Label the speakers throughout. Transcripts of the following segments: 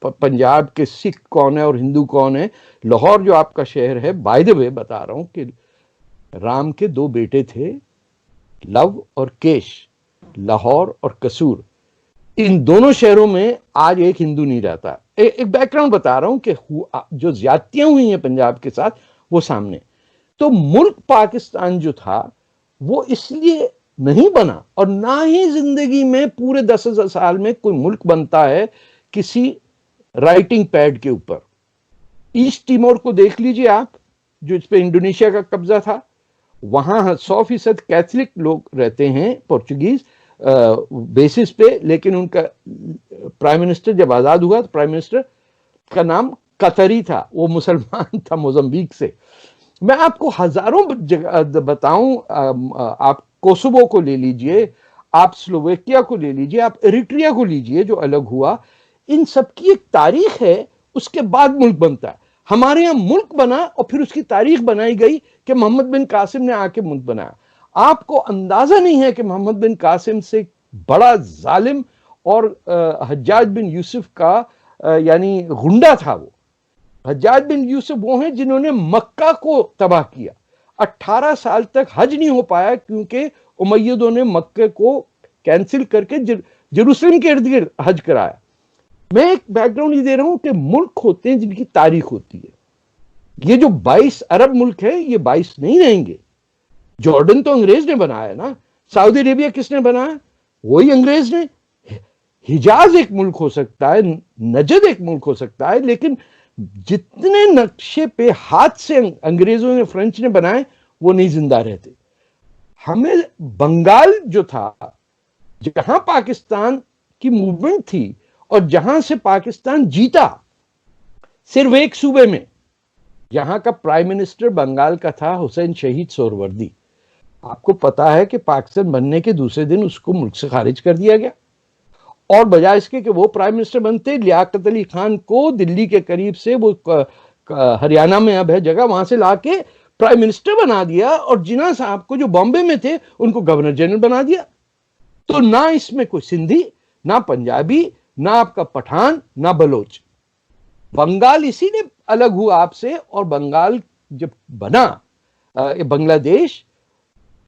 Speaker 1: पंजाब के सिख कौन है और हिंदू कौन है। लाहौर जो आपका शहर है, बाय द वे बता रहा हूं कि राम के 2 बेटे थे, लव और केश, लाहौर और कसूर। इन दोनों शहरों में आज एक हिंदू नहीं रहता। एक बैकग्राउंड बता रहा हूं कि जो ज्यादतियां हुई हैं पंजाब के साथ, वो सामने। तो मुल्क पाकिस्तान जो था वो इसलिए नहीं बना, और ना ही जिंदगी में पूरे 10,000 साल में कोई मुल्क बनता है किसी राइटिंग पैड के ऊपर। ईस्ट तिमोर को देख लीजिए आप, जो इस पे इंडोनेशिया का कब्जा था, वहां 100% कैथलिक लोग रहते हैं, पोर्चुगीज बेसिस पे, लेकिन उनका प्राइम मिनिस्टर जब आजाद हुआ तो प्राइम मिनिस्टर का नाम कतरी था, वो मुसलमान था मोजम्बिक से। मैं आपको हजारों बताऊं, आप कोसोवो को ले लीजिए, आप स्लोवेकिया को ले लीजिए, आप एरिट्रिया को लीजिए जो अलग हुआ, इन सबकी एक तारीख है, उसके बाद मुल्क बनता है। हमारे यहां मुल्क बना और फिर उसकी तारीख बनाई गई कि मोहम्मद बिन कासिम ने आके मुल्क बनाया। आपको अंदाजा नहीं है कि मोहम्मद बिन कासिम से बड़ा जालिम और हज्जाज बिन यूसुफ का यानी गुंडा था वो। हज्जाज बिन यूसुफ वो हैं जिन्होंने मक्का को तबाह किया। 18 साल तक हज नहीं हो पाया क्योंकि उमैयदों ने मक्के को कैंसिल करके जेरूसलम के इर्द गिर्द हज कराया। मैं एक बैकग्राउंड ये दे रहा हूं कि मुल्क होते हैं जिनकी तारीख होती है। ये जो 22 अरब मुल्क है, ये 22 नहीं रहेंगे। जॉर्डन तो अंग्रेज ने बनाया ना, सऊदी अरेबिया किसने बनाया? वही अंग्रेज ने। हिजाज एक मुल्क हो सकता है, नजद एक मुल्क हो सकता है, लेकिन जितने नक्शे पे हाथ से अंग्रेजों ने, फ्रेंच ने बनाए, वो नहीं जिंदा रहते। हमें बंगाल जो था, जहां पाकिस्तान की मूवमेंट थी और जहां से पाकिस्तान जीता, सिर्फ एक सूबे में, यहां का प्राइम मिनिस्टर बंगाल का था हुसैन शहीद सोहरवर्दी। आपको पता है कि पाकिस्तान बनने के दूसरे दिन उसको मुल्क से खारिज कर दिया गया, और बजाय इसके कि वो प्राइम मिनिस्टर बनते, लियाकत अली खान को दिल्ली के करीब से, वो हरियाणा में अब है जगह, वहां से लाके प्राइम मिनिस्टर बना दिया, और जिन्ना साहब को जो बॉम्बे में थे उनको गवर्नर जनरल बना दिया। तो ना इसमें कोई सिंधी, ना पंजाबी, ना आपका पठान, ना बलोच। बंगाल इसीलिए अलग हुआ आपसे, और बंगाल जब बना बांग्लादेश,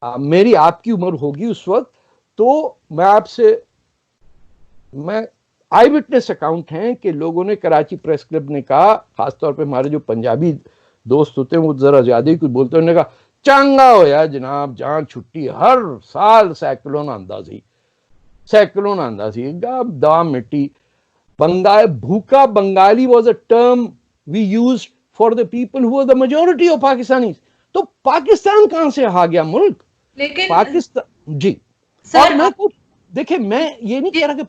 Speaker 1: मेरी आपकी उम्र होगी उस वक्त, तो मैं आई विटनेस अकाउंट हैं कि लोगों ने, कराची प्रेस क्लब ने कहा, खासतौर पे हमारे जो पंजाबी दोस्त होते हैं वो जरा ज्यादा ही कुछ बोलते हैं, उन्होंने कहा चंगा होया जनाब, जहां छुट्टी हर साल सैकड़ों आंदा सी, सैकड़ों आंदा सी, दवा मिट्टी। भूखा Bengali was a term we use for the people who are the majority of Pakistani. तो पाकिस्तान कहां से आ गया मुल्क?
Speaker 2: लेकिन
Speaker 1: पाकिस्तान जी। और मैं कुछ देखिए, मैं ये नहीं कह रहा कि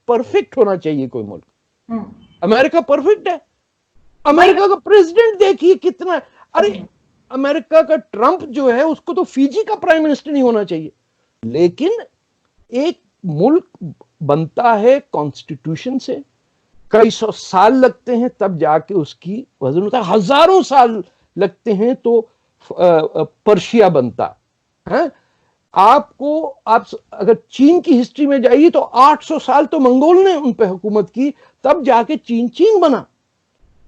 Speaker 1: परफेक्ट होना चाहिए कोई मुल्क। अमेरिका परफेक्ट है? अमेरिका का प्रेसिडेंट देखिए कितना, अरे अमेरिका का ट्रंप जो है उसको तो फिजी का प्राइम मिनिस्टर नहीं होना चाहिए। लेकिन एक मुल्क बनता है कॉन्स्टिट्यूशन से, कई 100 साल लगते हैं तब जाके उसकी वजन होता है, हजारों साल लगते हैं तो पर्शिया बनता है। आप अगर चीन की हिस्ट्री में जाइए तो 800 साल तो मंगोल ने उन पे हुकूमत की, तब जाके चीन बना।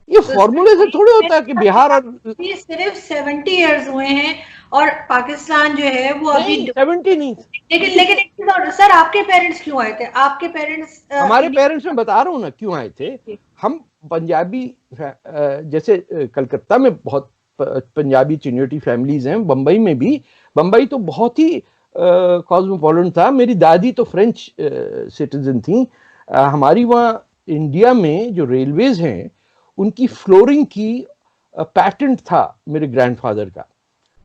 Speaker 1: ये फॉर्मूले से थोड़ी होता है कि बिहार और
Speaker 2: सिर्फ 70 इयर्स हुए हैं और पाकिस्तान जो है वो अभी
Speaker 1: 70 नहीं।
Speaker 2: लेकिन सर आपके पेरेंट्स क्यों आए थे? आपके पेरेंट्स,
Speaker 1: हमारे पेरेंट्स, मैं बता रहा हूं ना क्यों आए थे। हम पंजाबी, जैसे कलकत्ता में बहुत पंजाबी चिन्योटी फैमिलीज हैं, बंबई में भी। बंबई तो बहुत ही कॉस्मोपॉलिटन था। मेरी दादी तो फ्रेंच सिटीजन थी। हमारी वहाँ इंडिया में जो रेलवेज हैं उनकी फ्लोरिंग की पैटेंट था मेरे ग्रैंडफादर का।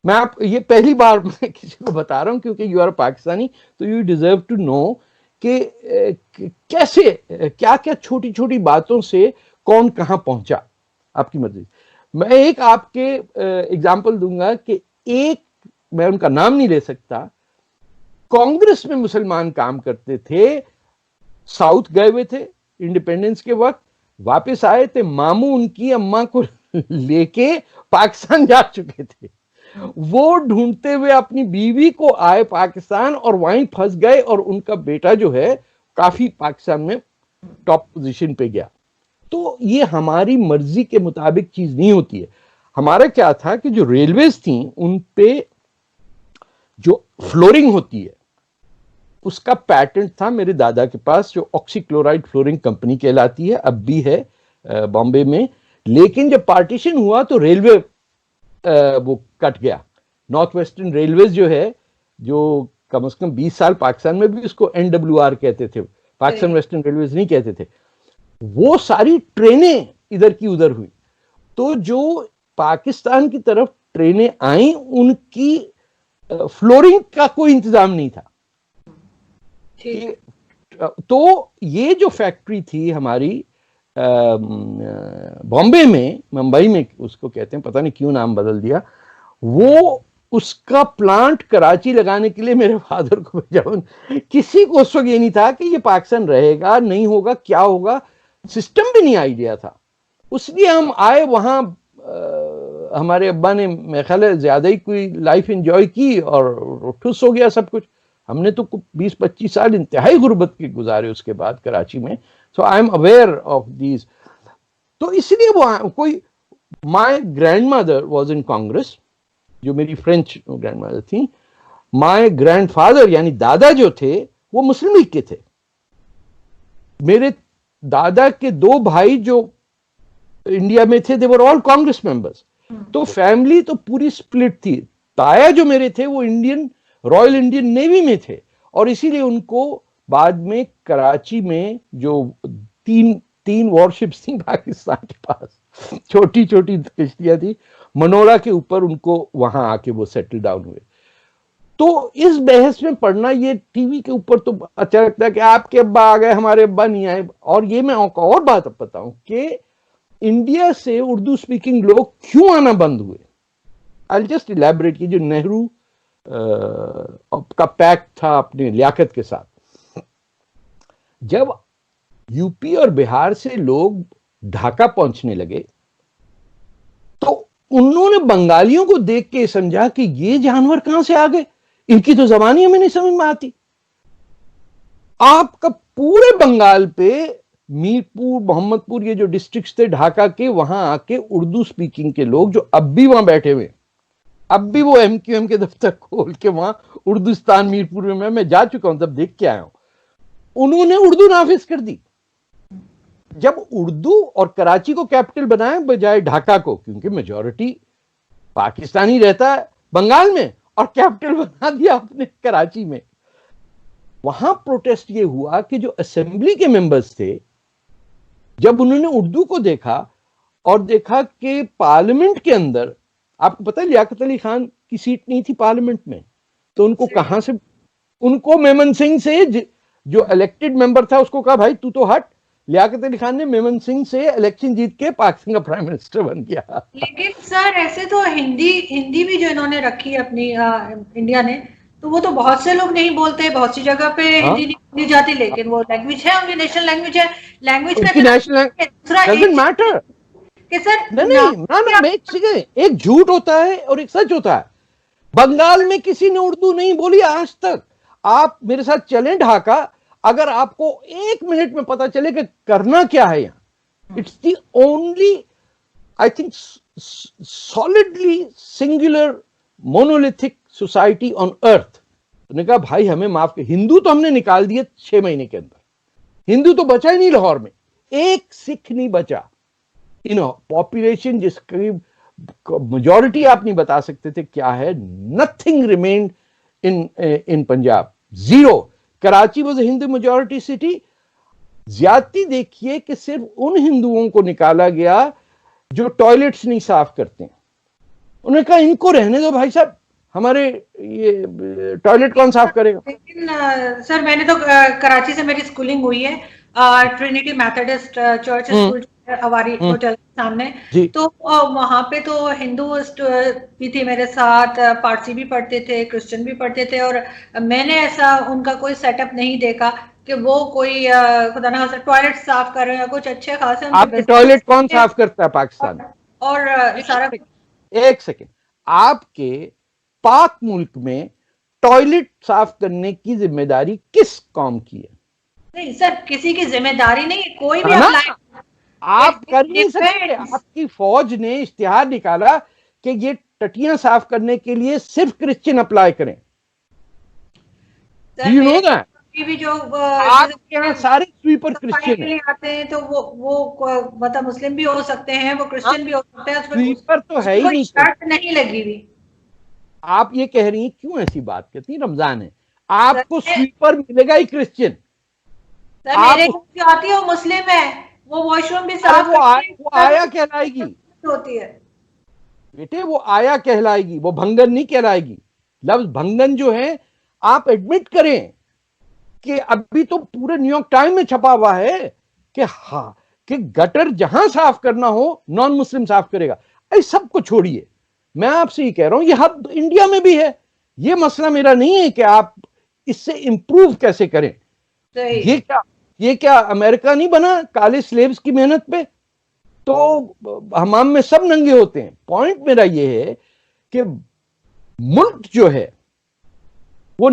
Speaker 1: मैं आप ये पहली बार मैं किसी को बता रहा हूँ क्योंकि यू आर पाकिस्तानी, तो यू डिजर्व टू नो कि कैसे क्या क्या छोटी छोटी बातों से कौन कहाँ पहुंचा। आपकी मर्जी। मैं एक आपके एग्जाम्पल दूंगा कि एक, मैं उनका नाम नहीं ले सकता, कांग्रेस में मुसलमान काम करते थे, साउथ गए हुए थे इंडिपेंडेंस के वक्त, वापस आए थे, मामू उनकी अम्मा को लेके पाकिस्तान जा चुके थे। वो ढूंढते हुए अपनी बीवी को आए पाकिस्तान और वहीं फंस गए, और उनका बेटा जो है काफी पाकिस्तान में टॉप पोजीशन पे गया। तो ये हमारी मर्जी के मुताबिक चीज नहीं होती है। हमारा क्या था कि जो रेलवेज थी उन पे जो फ्लोरिंग होती है उसका पैटेंट था मेरे दादा के पास, जो ऑक्सीक्लोराइड फ्लोरिंग कंपनी कहलाती है, अब भी है बॉम्बे में। लेकिन जब पार्टीशन हुआ तो रेलवे वो कट गया। नॉर्थ वेस्टर्न रेलवेज जो है, जो कम से कम 20 साल पाकिस्तान में भी उसको NWR कहते थे, पाकिस्तान वेस्टर्न रेलवेज नहीं कहते थे, वो सारी ट्रेनें इधर की उधर हुई। तो जो पाकिस्तान की तरफ ट्रेनें आई उनकी फ्लोरिंग का कोई इंतजाम नहीं था। तो ये जो फैक्ट्री थी हमारी बॉम्बे में, मुंबई में उसको कहते हैं, पता नहीं क्यों नाम बदल दिया, वो उसका प्लांट कराची लगाने के लिए मेरे फादर को भेजा। किसी को उस वक्त ये नहीं था कि ये पाकिस्तान रहेगा नहीं होगा, क्या होगा, सिस्टम भी नहीं आइडिया था। उसलिए हम आए वहां। हमारे अब्बा ने मेरे ख्याल है ज्यादा ही कोई लाइफ एंजॉय की और ठुस हो गया सब कुछ। हमने तो 20-25 साल इंतहाई गुर्बत के गुजारे उसके बाद कराची में। So I am aware of these. तो इसलिए वो कोई, my grandmother was in Congress, जो मेरी फ्रेंच ग्रैंडमदर थी। माय ग्रैंडफादर यानी दादा जो थे वो मुस्लिम लीग के थे। मेरे दादा के 2 भाई जो इंडिया में थे, दे वर ऑल कांग्रेस मेंबर्स। तो फैमिली तो पूरी स्प्लिट थी। ताया जो मेरे थे वो रॉयल इंडियन नेवी में थे, और इसीलिए उनको बाद में कराची में जो तीन वॉरशिप्स थी पाकिस्तान के पास, छोटी छोटी किश्तियां थी, मनोरा के ऊपर, उनको वहां आके वो सेटल डाउन हुए। तो इस बहस में पढ़ना, ये टीवी के ऊपर तो अच्छा लगता है कि आपके अब्बा आ गए, हमारे अब्बा नहीं आए। और ये मैं और बात अब बताऊं कि इंडिया से उर्दू स्पीकिंग लोग क्यों आना बंद हुए। आई जस्ट इलैबोरेट की। जो नेहरू का पैक्ट था अपने लियाकत के साथ, जब यूपी और बिहार से लोग ढाका पहुंचने लगे तो उन्होंने बंगालियों को देख के समझा कि ये जानवर कहां से आ गए, इनकी तो जबान ही हमें नहीं समझ में आती। आपका पूरे बंगाल पे मीरपुर, मोहम्मदपुर, ये जो डिस्ट्रिक्ट्स थे ढाका के, वहां आके उर्दू स्पीकिंग के लोग जो अब भी वहां बैठे हुए, अब भी वो MQM के दफ्तर खोल के वहां उर्दूस्तान मीरपुर में, मैं जा चुका हूं, तब देख के आया हूं, उन्होंने उर्दू नाफिज कर दी। जब उर्दू और कराची को कैपिटल बनाया बजाय ढाका को, क्योंकि मेजॉरिटी पाकिस्तानी रहता है बंगाल में, और कैपिटल बना दिया आपने कराची में। वहां प्रोटेस्ट ये हुआ कि जो असेंबली के मेंबर्स थे, जब उन्होंने उर्दू को देखा और देखा कि पार्लियामेंट के अंदर, आपको पता है लियाकत अली खान की सीट नहीं थी पार्लियामेंट में, तो उनको कहां से, उनको मेमन सिंह से, जो इलेक्टेड मेंबर था, उसको कहा भाई तू तो हट। लियाकत अली खान ने मेमन सिंह से इलेक्शन जीत के पाकिस्तान का प्राइम मिनिस्टर बन गया।
Speaker 2: लेकिन सर ऐसे तो हिंदी भी जो इन्होंने रखी अपनी इंडिया ने, तो वो तो बहुत से लोग नहीं बोलते, बहुत सी जगह पे हिंदी नहीं बोली जाती, लेकिन वो लैंग्वेज है, उनकी नेशनल लैंग्वेज है। लैंग्वेज का दूसरा कि सर
Speaker 1: नहीं, एक झूठ होता है और एक सच होता है। बंगाल में किसी ने उर्दू नहीं बोली आज तक। आप मेरे साथ चलें ढाका, अगर आपको 1 मिनट में पता चले कि करना क्या है यहां, it's the only, I think, solidly singular monolithic society on earth. उन्होंने कहा भाई हमें माफ कर, हिंदू तो हमने निकाल दिए 6 महीने के अंदर, हिंदू तो बचा ही नहीं लाहौर में, एक सिख नहीं बचा। पॉपुलेशन जिसकी मेजॉरिटी आप नहीं बता सकते थे क्या है, nothing remained in Punjab, zero. Karachi was Hindu majority city. ज्यादती देखिए कि सिर्फ उन हिंदुओं को निकाला गया जो टॉयलेट्स नहीं साफ करते हैं। उन्होंने कहा इनको रहने दो भाई साहब, हमारे ये टॉयलेट कौन साफ करेगा।
Speaker 2: लेकिन सर मैंने तो कराची से मेरी स्कूलिंग हुई है, ट्रिनिटी मेथोडिस्ट चर्च स्कूल हवारी होटल के सामने। तो वहां पे तो हिंदू भी थे मेरे साथ, पारसी भी पढ़ते थे, क्रिश्चियन भी पढ़ते थे, और मैंने ऐसा उनका कोई सेटअप नहीं देखा कि वो कोई खुदा ना टॉयलेट साफ कर रहे हैं, कुछ अच्छे खासे।
Speaker 1: आपके टॉयलेट कौन साफ करता है पाकिस्तान में?
Speaker 2: और सारा
Speaker 1: एक सेकेंड, आपके पाक मुल्क में टॉयलेट साफ करने की जिम्मेदारी किस कौम की है?
Speaker 2: नहीं सर, किसी की जिम्मेदारी नहीं, कोई भी
Speaker 1: आप कर नहीं सकते। आपकी फौज ने इश्तिहार निकाला कि ये टटियां साफ करने के लिए सिर्फ क्रिश्चियन अप्लाई करें। Do you know that?
Speaker 2: भी जो
Speaker 1: आपके यहाँ सारे स्वीपर क्रिश्चियन
Speaker 2: हैं आते हैं, तो वो मतलब मुस्लिम भी हो सकते हैं, वो क्रिश्चियन भी हो सकते हैं,
Speaker 1: स्वीपर तो है ही नहीं,
Speaker 2: शर्त नहीं लगी हुई।
Speaker 1: आप ये कह रही हैं, क्यों ऐसी बात कहती हैं? रमजान है, आपको स्वीपर मिलेगा ही क्रिश्चियन।
Speaker 2: मेरे जो आती है वो मुस्लिम है, वो वॉशरूम भी साफ
Speaker 1: वो आया कहलाएगी
Speaker 2: होती है
Speaker 1: बेटे, वो आया कहलाएगी, वो भंगन नहीं कहलाएगी। लफ्ज भंगन जो है, आप एडमिट करें कि अभी तो पूरे न्यूयॉर्क टाइम में छपा हुआ है कि हाँ, कि गटर जहां साफ करना हो नॉन मुस्लिम साफ करेगा। इस सबको छोड़िए, मैं आपसे ये कह रहा हूं, ये हद इंडिया में भी है। ये मसला मेरा नहीं है कि आप इससे इंप्रूव कैसे करें। ये क्या अमेरिका नहीं बना काले स्लेव्स की मेहनत पे? तो हमाम में सब नंगे होते हैं। पॉइंट मेरा ये है कि मुल्क जो है वो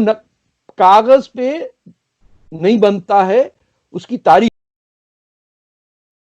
Speaker 1: कागज पे नहीं बनता है, उसकी तारीफ